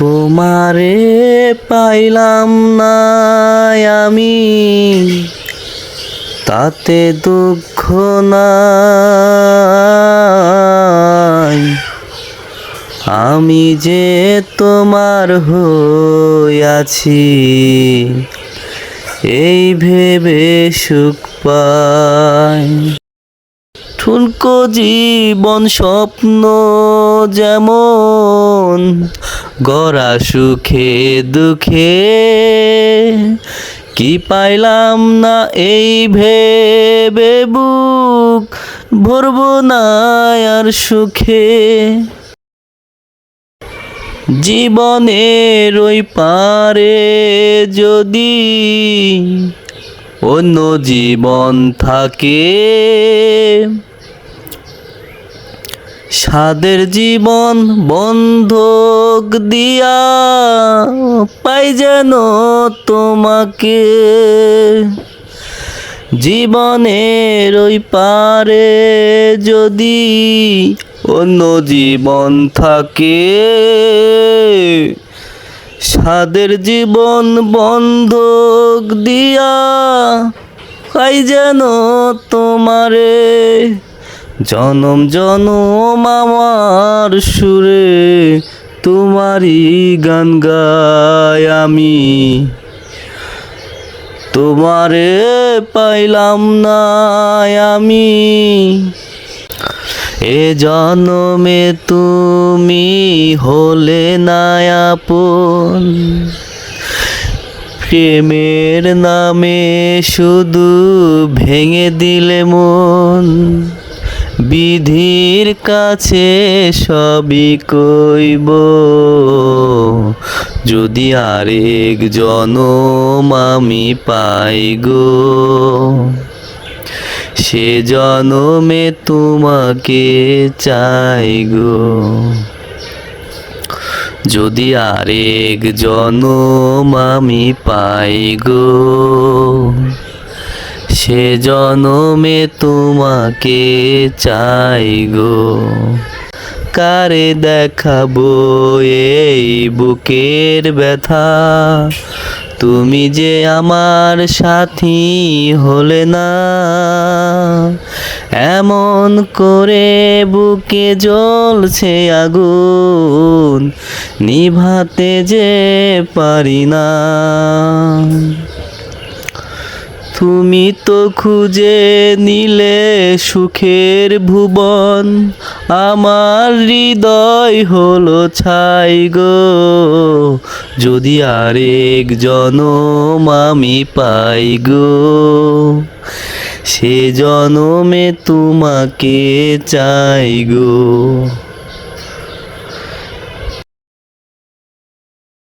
তোমারে পাইলাম না আমি, তাতে দুঃখ নাই। আমি যে তোমার হইয়াছি, এই ভেবে সুখ পাই। ঠুনকো জীবন স্বপ্ন যেমন, গড়া সুখে দুঃখে, কি পাইলাম না এই ভেবে বুক ভরব না আর সুখে। জীবনের ওই পারে যদি অন্য জীবন থাকে, সাদের জীবন বন্ধক দিয়া পাই যেন তোমাকে। জীবনের ওই পারে যদি অন্য জীবন থাকে, সাদের জীবন বন্ধক দিয়া পাই যেন তোমারে। জনম জনম আমার সুরে তোমারই গান গাই আমি, তোমারে পাইলাম না আমি। এ জনমে তুমি হলে না আপন, প্রেমের নামে শুধু ভেঙে দিলে মন। বিধির কাছে সবই কইব, যদি আরেক জনম আমি পাই গো, সে জনমে তোমাকে চাই গো। যদি আরেক জনম আমি পাই গো, সে জনমে তোমাকে চাই গো। কারে দেখাবো এই বুকের ব্যথা, তুমি যে আমার সাথী হলে না। এমন করে বুকে জ্বলছে আগুন, নিভাতে যে পারি না। তুমি তো খুঁজে নিলে সুখের ভুবন, আমার হৃদয় হলো ছাই গো। যদি আরেক জনম আমি পাই গো, সে জনমে তোমাকে চাই গো।